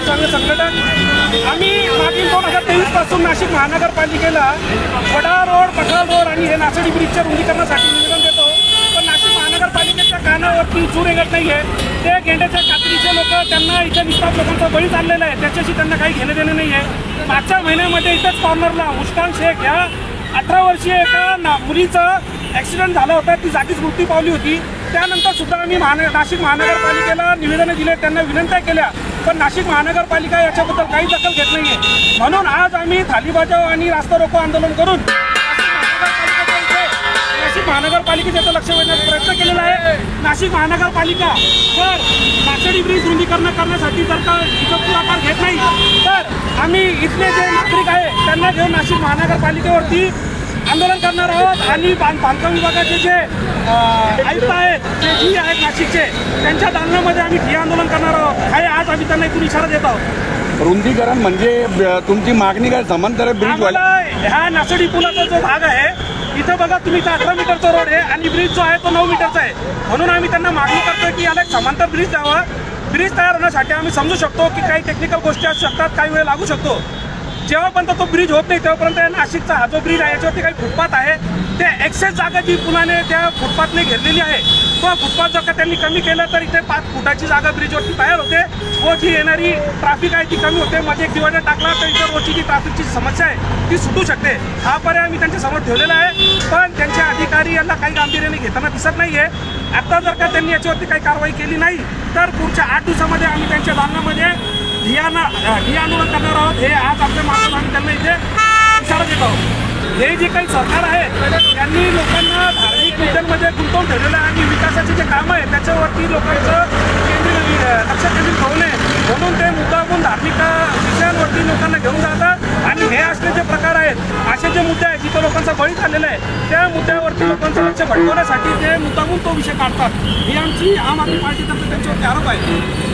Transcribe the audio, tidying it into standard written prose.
नगर संघटक आम्ही मागील 2023 पासून नाशिक महानगरपालिकेला वडा रोड, पठार रोड आणि हे नासडी ब्रिजच्या रुंदीकरणासाठी निवेदन देतो, पण नाशिक महानगरपालिकेच्या कानावरती चूर येत नाही आहे. ते गेंड्याच्या कात्रीचे लोक त्यांना इथे निष्पाप लोकांचा बळी चाललेला आहे, त्याच्याशी त्यांना काही घेणं देणं नाही आहे. मागच्या महिन्यामध्ये इथंच कॉर्नरला मुस्कान शेख ह्या 18 वर्षीय एका मुलीचा ॲक्सिडेंट झाला होता, ती जागीच मृत्यू पावली होती. त्यानंतर सुद्धा आम्ही नाशिक महानगरपालिकेला निवेदनं दिले, त्यांना विनंत्या केल्या, पण नाशिक महानगरपालिका याच्याबद्दल काही दखल घेत नाही आहे. म्हणून आज आम्ही थाली बजाव आणि रास्ता रोको आंदोलन करून नाशिक महानगरपालिकेचं लक्ष वेधण्याचा प्रयत्न केलेला आहे. नाशिक महानगरपालिका जर नासडी ब्रिज रुंदीकरण करण्यासाठी जर का इथं पुढाकार घेत नाही तर आम्ही इथले जे नागरिक आहे त्यांना घेऊन नाशिक महानगरपालिकेवरती आंदोलन करणार आहोत आणि बांधकाम विभागाचे जे आयुक्त आहेत, जे जी आहेत नाशिकचे, त्यांच्या दालनामध्ये आम्ही ठिय्या आंदोलन करणार आहोत. हे आज आम्ही त्यांना इथून इशारा देत आहोत. रुंदीकरण म्हणजे तुमची मागणी काय समांतर ब्रिज ह्या नासडी पुलाचा जो भाग आहे इथं बघा तुम्ही, 18 मीटरचा रोड आहे आणि ब्रिज जो आहे तो 9 मीटरचा आहे. म्हणून आम्ही त्यांना मागणी करतो की याला एक समांतर ब्रिज द्यावा. ब्रिज तयार होण्यासाठी आम्ही समजू शकतो की काही टेक्निकल गोष्टी असू शकतात, काही वेळ लागू शकतो. जेव्हापर्यंत तो ब्रिज होत नाही तेव्हापर्यंत नाशिकचा हा जो ब्रिज आहे याच्यावरती काही फुटपाथ आहे, ते एक्सेस जागा जी पुलाने त्या फुटपाथने घेरलेली आहे, तो फुटपाथ जर का त्यांनी कमी केलं तर इथे 5 फुटाची जागा ब्रिजवरती तयार होते व जी येणारी ट्रॅफिक आहे ती कमी होते. मध्ये एक डिवायडर टाकला तर इतर रोजची जी ट्रॅफिकची समस्या आहे ती सुटू शकते. हा पर्याय आम्ही त्यांच्यासमोर ठेवलेला आहे, पण त्यांचे अधिकारी यांना काही गांभीर्याने घेताना दिसत नाही आहे. आता जर का त्यांनी याच्यावरती काही कारवाई केली नाही तर पुढच्या 8 दिवसामध्ये आम्ही त्यांच्या दालनामध्ये ठिय्या आंदोलन करणार आहोत. हे आज आपल्या मार्फत आम्ही त्यांना इथे इशारा देत आहोत. हे जे काही सरकार आहे त्यांनी लोकांना धार्मिक मुद्द्यांमध्ये गुंतवून ठेवलेलं आहे आणि विकासाचे जे कामं आहे त्याच्यावरती लोकांचं लक्ष केंद्रित होऊ नये म्हणून ते मुद्दामून धार्मिक विषयांवरती लोकांना घेऊन जातात. आणि हे असले जे प्रकार आहेत, असे जे मुद्दे आहेत जिथं लोकांचा बळी झालेला आहे त्या मुद्द्यावरती लोकांचं लक्ष भटकवण्यासाठी ते मुद्दामून तो विषय काढतात. ही आमची आम आदमी पार्टीतर्फे त्यांच्यावरती आरोप आहे.